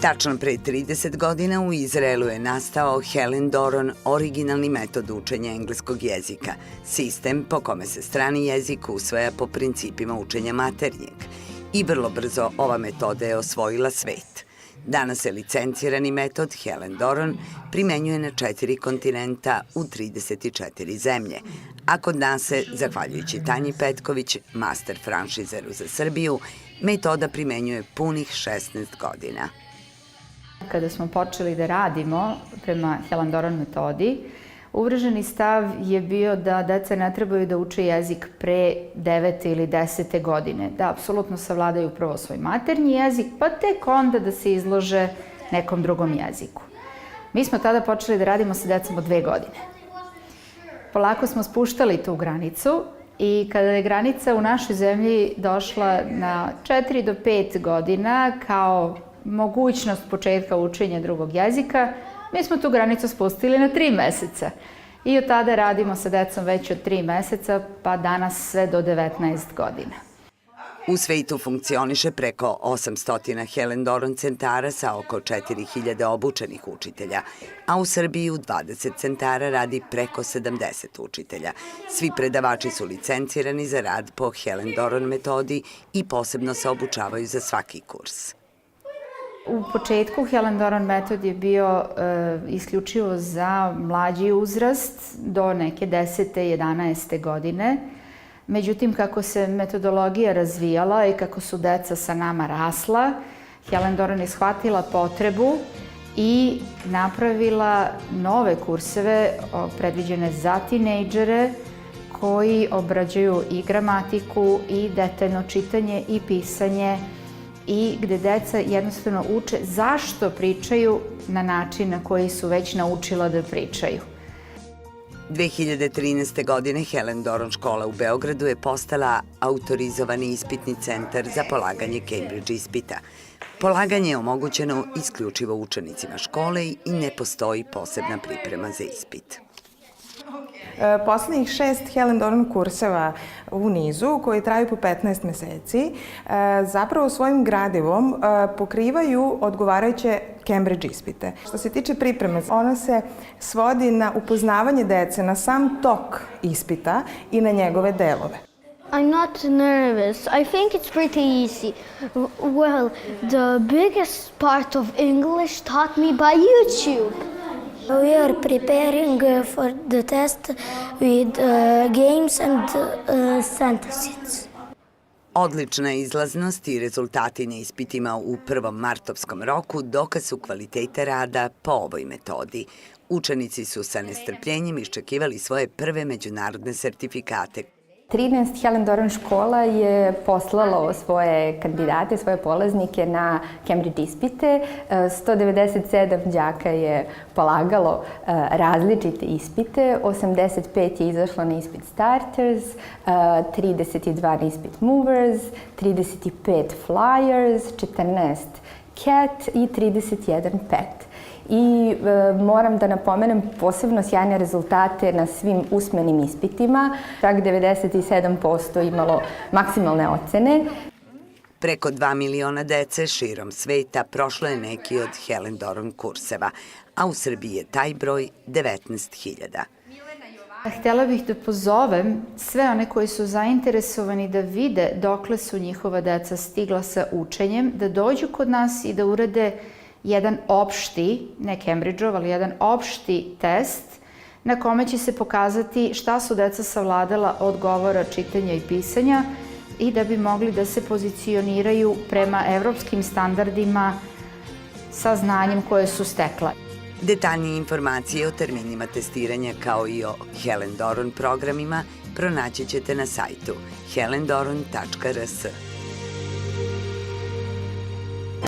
Tačno pre 30 godina u Izraelu je nastao Helen Doron originalni metod učenja engleskog jezika, sistem po kome se strani jezik usvaja po principima učenja maternjeg. I vrlo brzo ova metoda je osvojila svet. Danas se licencirani metod Helen Doron primenjuje na 4 kontinenta u 34 zemlje, a kod nas se, zahvaljujući Tanji Petković, master franšizeru za Srbiju, metoda primenjuje punih 16 godina. Kada smo počeli da radimo prema Helen Doron metodi, uvrženi stav je bio da deca ne trebaju da uče jezik pre 9. ili 10. godine, da apsolutno savladaju prvo svoj maternji jezik, pa tek onda da se izlože nekom drugom jeziku. Mi smo tada počeli da radimo sa decom od 2 godine. Polako smo spuštali tu granicu i kada je granica u našoj zemlji došla na 4 do 5 godina kao mogućnost početka učenja drugog jezika, mi smo tu granicu spustili na 3 meseca. I od tada radimo sa decom već od 3 meseca, pa danas sve do 19 godina. U svetu funkcioniše preko 800 Helen Doron centara sa oko 4000 obučenih učitelja, a u Srbiji u 20 centara radi preko 70 učitelja. Svi predavači su licencirani za rad po Helen Doron metodi i posebno se obučavaju za svaki kurs. U početku Helen Doron metod je bio isključivo za mlađi uzrast do neke 10. 11. godine. Međutim, kako se metodologija razvijala i kako su deca sa nama rasla, Helen Doron je shvatila potrebu i napravila nove kurseve predviđene za tinejdžere koji obrađuju i gramatiku i detaljno čitanje i pisanje i gde deca jednostavno uče zašto pričaju na način na koji su već naučila da pričaju. 2013. godine Helen Doron škola u Beogradu je postala autorizovani ispitni centar za polaganje Cambridge ispita. Polaganje je omogućeno isključivo učenicima škole i ne postoji posebna priprema za ispit. Poslednjih 6 Helen Doron kurseva u nizu, koji traju po 15 meseci, zapravo svojim gradivom pokrivaju odgovarajuće Cambridge ispite. Što se tiče pripreme, ona se svodi na upoznavanje dece na sam tok ispita i na njegove delove. I'm not nervous. I think it's pretty easy. Well, the biggest part of English taught me by YouTube. We are preparing for the test with games and sentences. Odlična izlaznost i rezultati na ispitima u prvom martovskom roku dokaz su kvaliteta rada po ovoj metodi. Učenici su sa nestrpljenjem iščekivali svoje prve međunarodne sertifikate. 13 Helen Doron škola je poslalo svoje kandidate, svoje polaznike na Cambridge ispite. 197 đaka je polagalo različite ispite, 85 je izašlo na ispit Starters, 32 na ispit Movers, 35 Flyers, 14 Cat i 31 Pet. I moram da napomenem posebno sjajne rezultate na svim usmenim ispitima. Čak 97% imalo maksimalne ocene. Preko 2 miliona dece širom sveta prošlo je neki od Helen Doron kurseva, a u Srbiji je taj broj 19.000. Htela bih da pozovem sve one koji su zainteresovani da vide dokle su njihova deca stigla sa učenjem, da dođu kod nas i da urade jedan opšti, ne Cambridgeov, ali jedan opšti test na kome će se pokazati šta su deca savladala od govora, čitanja i pisanja i da bi mogli da se pozicioniraju prema evropskim standardima sa znanjem koje su stekla. Detaljnije informacije o terminima testiranja kao i o Helen Doron programima pronaći ćete na sajtu helendoron.rs.